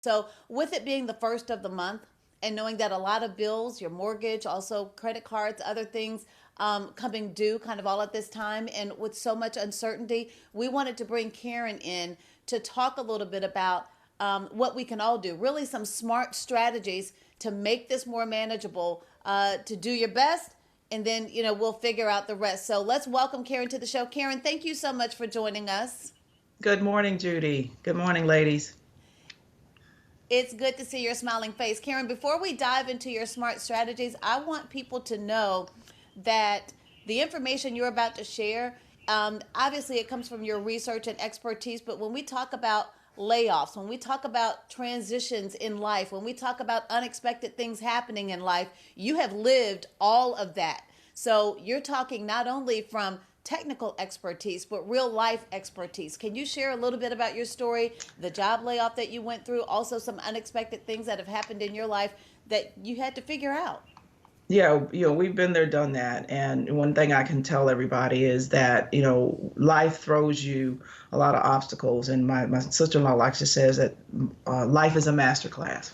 So, with it being the first of the month and knowing that a lot of bills, your mortgage, also credit cards, other things coming due kind of all at this time, and with so much uncertainty, we wanted to bring Karen in to talk a little bit about what we can all do. Really, some smart strategies to make this more manageable, to do your best. And then, we'll figure out the rest. So let's welcome Karen to the show. Karen, thank you so much for joining us. Good morning, Judy. Good morning, ladies. It's good to see your smiling face. Karen, before we dive into your smart strategies, I want people to know that the information you're about to share, obviously, it comes from your research and expertise. But when we talk about layoffs, when we talk about transitions in life, when we talk about unexpected things happening in life, you have lived all of that. So you're talking not only from technical expertise, but real life expertise. Can you share a little bit about your story, the job layoff that you went through, also some unexpected things that have happened in your life that you had to figure out? Yeah, we've been there, done that. And one thing I can tell everybody is that, life throws you a lot of obstacles. And my sister-in-law likes to says that life is a master class.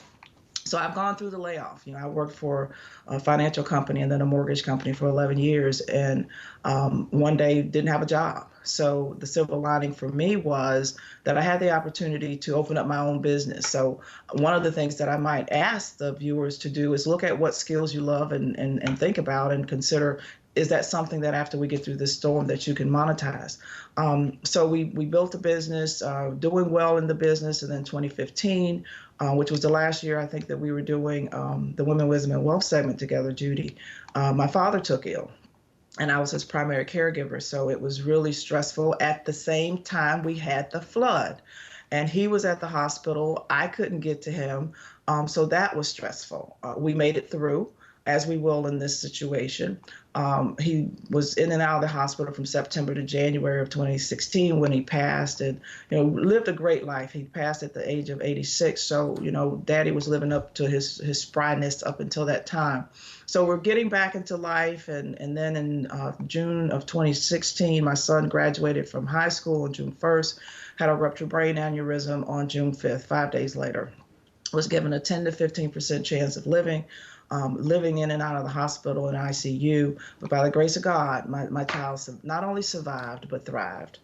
So I've gone through the layoff. I worked for a financial company and then a mortgage company for 11 years, and one day didn't have a job. So the silver lining for me was that I had the opportunity to open up my own business. So one of the things that I might ask the viewers to do is look at what skills you love and think about and consider, is that something that after we get through this storm that you can monetize? So we built a business, doing well in the business, and then 2015, which was the last year I think that we were doing the Women, Wisdom, and Wealth segment together, Judy. My father took ill, and I was his primary caregiver. So it was really stressful. At the same time, we had the flood, and he was at the hospital. I couldn't get to him. So that was stressful. We made it through, as we will in this situation. He was in and out of the hospital from September to January of 2016 when he passed, and lived a great life. He passed at the age of 86, so Daddy was living up to his spryness up until that time. So we're getting back into life, and then in June of 2016, my son graduated from high school on June 1st, had a ruptured brain aneurysm on June 5th, 5 days later. Was given a 10 to 15% chance of living in and out of the hospital and ICU. But by the grace of God, my child not only survived, but thrived.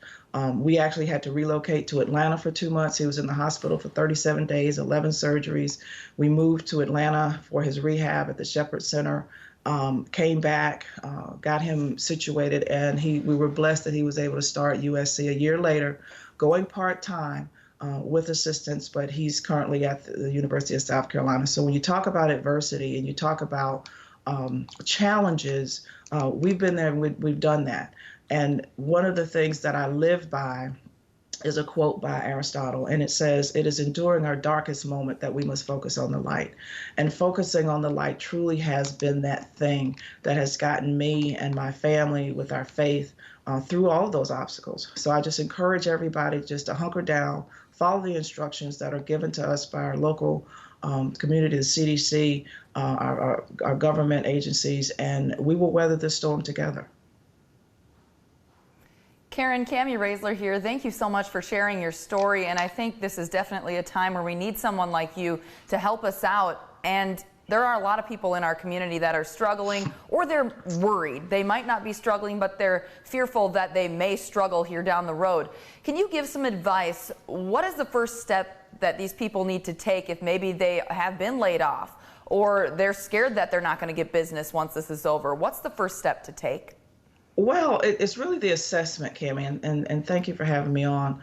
We actually had to relocate to Atlanta for 2 months. He was in the hospital for 37 days, 11 surgeries. We moved to Atlanta for his rehab at the Shepherd Center. Came back, got him situated, and we were blessed that he was able to start USC a year later, going part-time, with assistance, but he's currently at the University of South Carolina. So when you talk about adversity and you talk about challenges, we've been there and we've done that. And one of the things that I live by is a quote by Aristotle, and it says, "It is enduring our darkest moment that we must focus on the light." And focusing on the light truly has been that thing that has gotten me and my family with our faith through all of those obstacles. So I just encourage everybody just to hunker down, follow the instructions that are given to us by our local community, the CDC, our government agencies, and we will weather this storm together. Karen, Cami Raisler here. Thank you so much for sharing your story. And I think this is definitely a time where we need someone like you to help us out. And there are a lot of people in our community that are struggling, or they're worried. They might not be struggling, but they're fearful that they may struggle here down the road. Can you give some advice? What is the first step that these people need to take if maybe they have been laid off, or they're scared that they're not going to get business once this is over? What's the first step to take? Well, it's really the assessment, Cami, and thank you for having me on.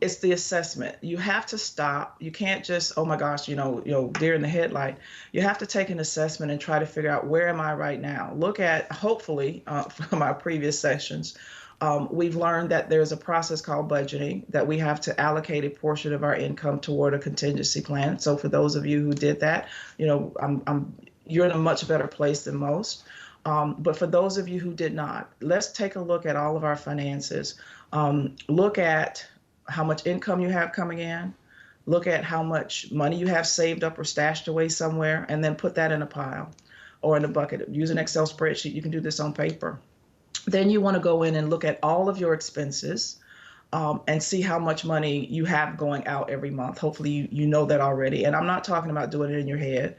It's the assessment. You have to stop. You can't just, oh my gosh, deer in the headlight. You have to take an assessment and try to figure out, where am I right now? Look at, hopefully, from our previous sessions, we've learned that there's a process called budgeting, that we have to allocate a portion of our income toward a contingency plan. So for those of you who did that, you're in a much better place than most. But for those of you who did not, let's take a look at all of our finances. Look at how much income you have coming in. Look at how much money you have saved up or stashed away somewhere, and then put that in a pile or in a bucket. Use an Excel spreadsheet. You can do this on paper. Then you want to go in and look at all of your expenses. and see how much money you have going out every month. Hopefully you know that already. And I'm not talking about doing it in your head.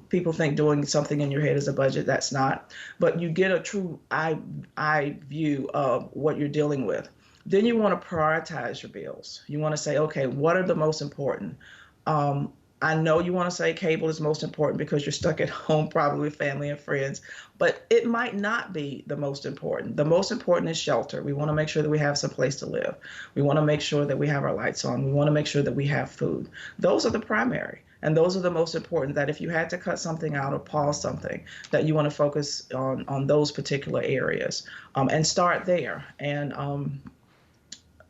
People think doing something in your head is a budget. That's not. But you get a true eye view of what you're dealing with. Then you want to prioritize your bills. You want to say, okay, what are the most important? I know you want to say cable is most important because you're stuck at home, probably with family and friends, but it might not be the most important. The most important is shelter. We want to make sure that we have some place to live. We want to make sure that we have our lights on. We want to make sure that we have food. Those are the primary. And those are the most important, that if you had to cut something out or pause something, that you want to focus on those particular areas, and start there. And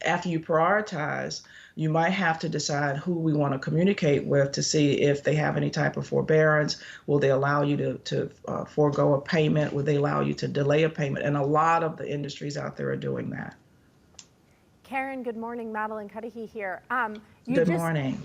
after you prioritize, you might have to decide who we want to communicate with to see if they have any type of forbearance. Will they allow you to forego a payment? Will they allow you to delay a payment? And a lot of the industries out there are doing that. Karen, good morning. Madeline Cudahy here. Good morning.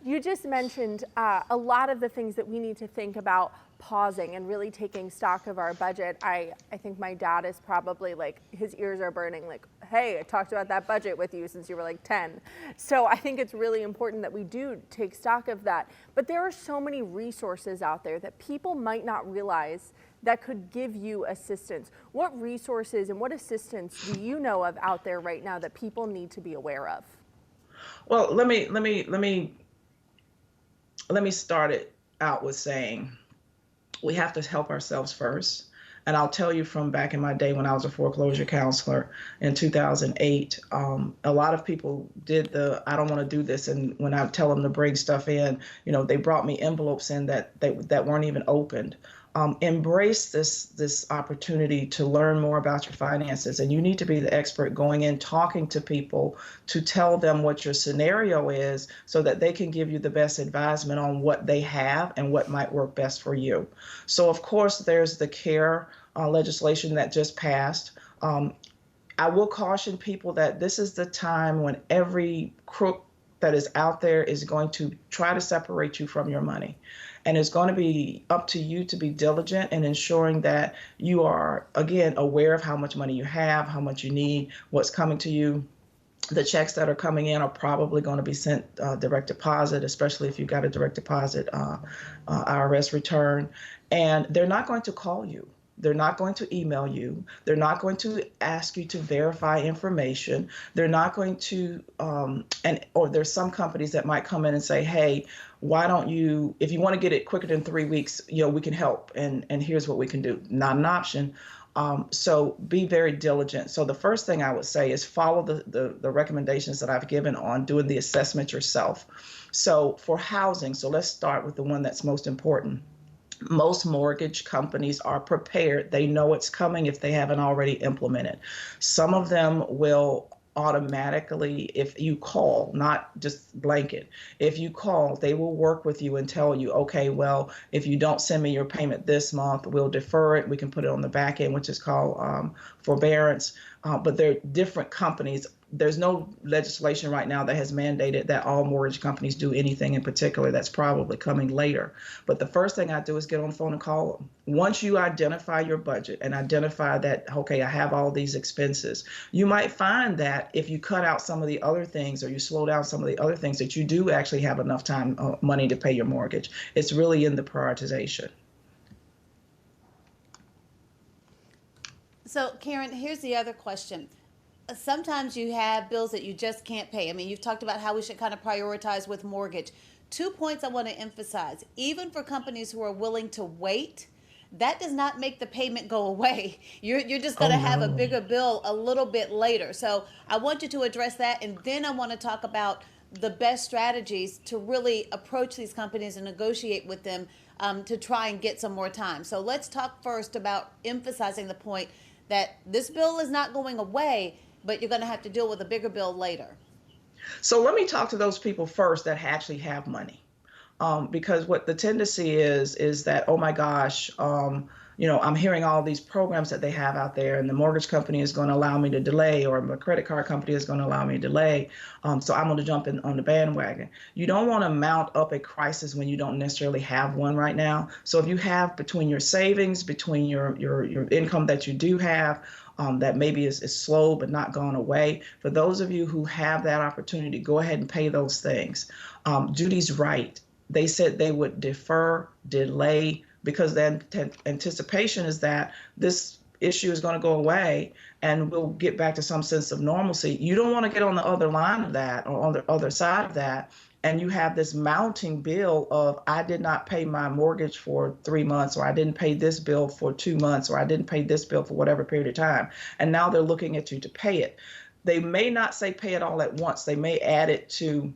You just mentioned a lot of the things that we need to think about pausing and really taking stock of our budget. I think my dad is probably like, his ears are burning, like, hey, I talked about that budget with you since you were like 10. So I think it's really important that we do take stock of that. But there are so many resources out there that people might not realize that could give you assistance. What resources and what assistance do you know of out there right now that people need to be aware of? Well, let me start it out with saying we have to help ourselves first. And I'll tell you, from back in my day when I was a foreclosure counselor in 2008, a lot of people did I don't want to do this. And when I tell them to bring stuff in, they brought me envelopes in that weren't even opened. Embrace this opportunity to learn more about your finances. And you need to be the expert going in, talking to people to tell them what your scenario is so that they can give you the best advisement on what they have and what might work best for you. So, of course, there's the CARE legislation that just passed. I will caution people that this is the time when every crook that is out there is going to try to separate you from your money. And it's going to be up to you to be diligent in ensuring that you are, again, aware of how much money you have, how much you need, what's coming to you. The checks that are coming in are probably going to be sent direct deposit, especially if you got a direct deposit IRS return. And they're not going to call you. They're not going to email you. They're not going to ask you to verify information. They're not going to, or there's some companies that might come in and say, hey, why don't you, if you want to get it quicker than 3 weeks, we can help. And here's what we can do. Not an option. So be very diligent. So the first thing I would say is follow the recommendations that I've given on doing the assessment yourself. So for housing, so let's start with the one that's most important. Most mortgage companies are prepared. They know it's coming if they haven't already implemented. Some of them will automatically, if you call, not just blanket, if you call, they will work with you and tell you, okay, well, if you don't send me your payment this month, we'll defer it. We can put it on the back end, which is called forbearance. But they're different companies. There's no legislation right now that has mandated that all mortgage companies do anything in particular. That's probably coming later. But the first thing I do is get on the phone and call them. Once you identify your budget and identify that, okay, I have all these expenses, you might find that if you cut out some of the other things or you slow down some of the other things, that you do actually have enough time, money to pay your mortgage. It's really in the prioritization. So, Karen, here's the other question. Sometimes you have bills that you just can't pay. I mean, you've talked about how we should kind of prioritize with mortgage. 2 points I want to emphasize. Even for companies who are willing to wait, that does not make the payment go away. You're just going to have a bigger bill a little bit later. So I want you to address that, and then I want to talk about the best strategies to really approach these companies and negotiate with them to try and get some more time. So let's talk first about emphasizing the point that this bill is not going away, but you're going to have to deal with a bigger bill later. So let me talk to those people first that actually have money. Because what the tendency is that, oh my gosh, I'm hearing all these programs that they have out there, and the mortgage company is going to allow me to delay, or my credit card company is going to allow me to delay. So I'm going to jump in on the bandwagon. You don't want to mount up a crisis when you don't necessarily have one right now. So if you have between your savings, between your income that you do have, that maybe is slow but not gone away. For those of you who have that opportunity, go ahead and pay those things. Judy's right. They said they would defer, delay, because the anticipation is that this issue is going to go away and we'll get back to some sense of normalcy. You don't want to get on the other line of that or on the other side of that, and you have this mounting bill of, I did not pay my mortgage for 3 months, or I didn't pay this bill for 2 months, or I didn't pay this bill for whatever period of time. And now they're looking at you to pay it. They may not say pay it all at once. They may add it to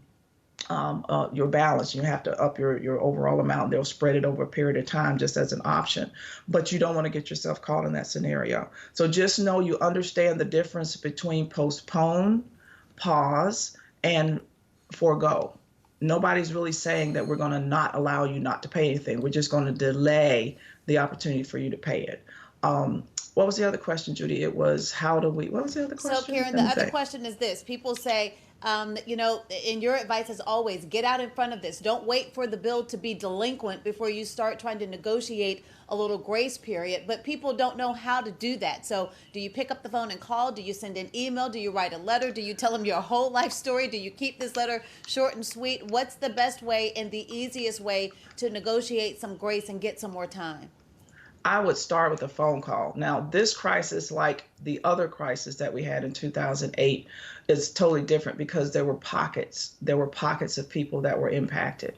your balance. You have to up your overall amount. They'll spread it over a period of time just as an option, but you don't want to get yourself caught in that scenario. So just know you understand the difference between postpone, pause, and forego. Nobody's really saying that we're going to not allow you not to pay anything. We're just going to delay the opportunity for you to pay it. What was the other question, Judy? It was what was the other question? So Karen, the other question is this. People say, and your advice is always get out in front of this. Don't wait for the bill to be delinquent before you start trying to negotiate a little grace period. But people don't know how to do that. So do you pick up the phone and call? Do you send an email? Do you write a letter? Do you tell them your whole life story? Do you keep this letter short and sweet? What's the best way and the easiest way to negotiate some grace and get some more time? I would start with a phone call. Now, this crisis, like the other crisis that we had in 2008, is totally different because there were pockets. There were pockets of people that were impacted.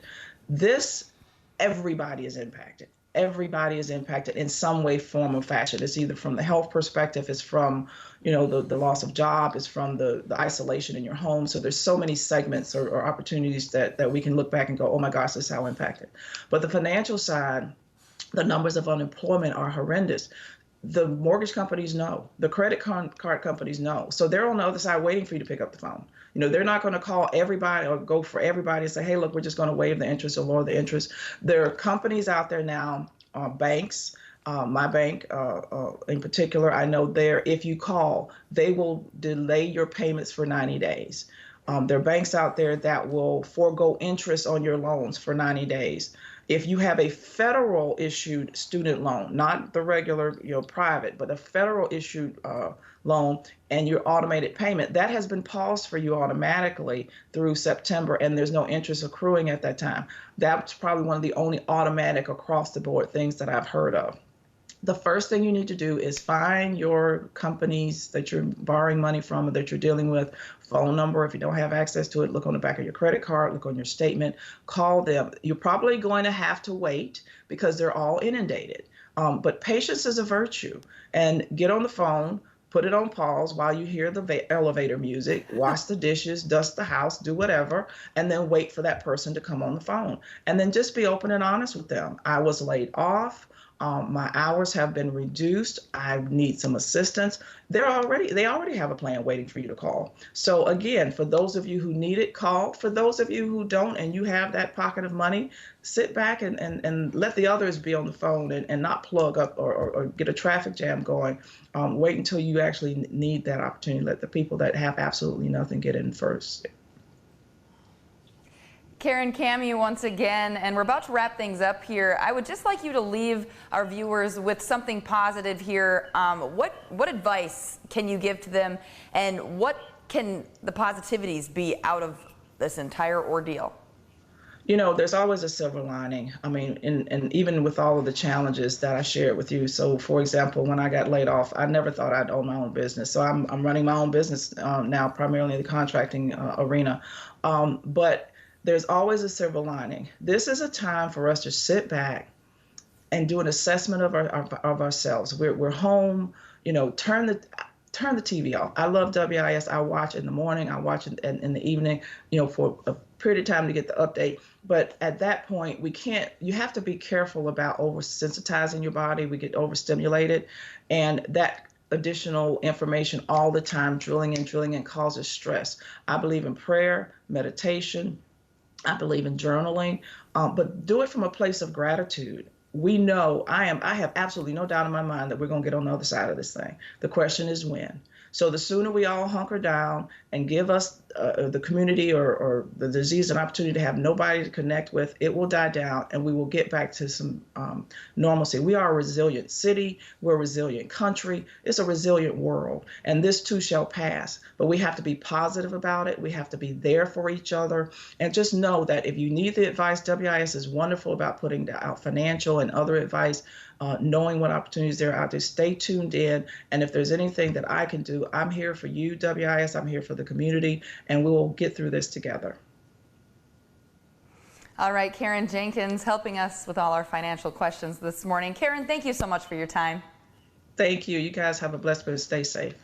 Everybody is impacted. Everybody is impacted in some way, form, or fashion. It's either from the health perspective, it's from, the loss of job, it's from the isolation in your home. So there's so many segments or opportunities that we can look back and go, oh my gosh, this is how impacted. But the financial side, the numbers of unemployment are horrendous. The mortgage companies know. The credit card companies know. So they're on the other side waiting for you to pick up the phone. They're not going to call everybody or go for everybody and say, hey, look, we're just going to waive the interest or lower the interest. There are companies out there now, banks, my bank in particular, I know if you call, they will delay your payments for 90 days. There are banks out there that will forego interest on your loans for 90 days. If you have a federal issued student loan, not the regular, private, but a federal issued loan and your automated payment, that has been paused for you automatically through September, and there's no interest accruing at that time. That's probably one of the only automatic across the board things that I've heard of. The first thing you need to do is find your companies that you're borrowing money from or that you're dealing with, phone number. If you don't have access to it, look on the back of your credit card, look on your statement, call them. You're probably going to have to wait because they're all inundated. But patience is a virtue. And get on the phone, put it on pause while you hear the elevator music, wash the dishes, dust the house, do whatever, and then wait for that person to come on the phone. And then just be open and honest with them. I was laid off. My hours have been reduced. I need some assistance. They already have a plan waiting for you to call. So again, for those of you who need it, call. For those of you who don't and you have that pocket of money, sit back and let the others be on the phone and not plug up or get a traffic jam going. Wait until you actually need that opportunity. Let the people that have absolutely nothing get in first. Karen Camu once again, and we're about to wrap things up here. I would just like you to leave our viewers with something positive here. What advice can you give to them, and what can the positivities be out of this entire ordeal? There's always a silver lining. I mean, and even with all of the challenges that I shared with you. So, for example, when I got laid off, I never thought I'd own my own business. So I'm running my own business now, primarily in the contracting arena. But there's always a silver lining. This is a time for us to sit back and do an assessment of ourselves. We're home. Turn the TV off. I love WIS. I watch in the morning. I watch in the evening. For a period of time to get the update. But at that point, you have to be careful about oversensitizing your body. We get overstimulated, and that additional information all the time, drilling in causes stress. I believe in prayer, meditation. I believe in journaling, but do it from a place of gratitude. We know I have absolutely no doubt in my mind that we're going to get on the other side of this thing. The question is when. So the sooner we all hunker down and give us the community or the disease an opportunity to have nobody to connect with, it will die down and we will get back to some normalcy. We are a resilient city. We're a resilient country. It's a resilient world. And this too shall pass. But we have to be positive about it. We have to be there for each other. And just know that if you need the advice, WIS is wonderful about putting out financial and other advice, knowing what opportunities there are out there. Stay tuned in. And if there's anything that I can do, I'm here for you, WIS. I'm here for the community, and we will get through this together. All right, Karen Jenkins helping us with all our financial questions this morning. Karen, thank you so much for your time. Thank you. You guys have a blessed day. Stay safe.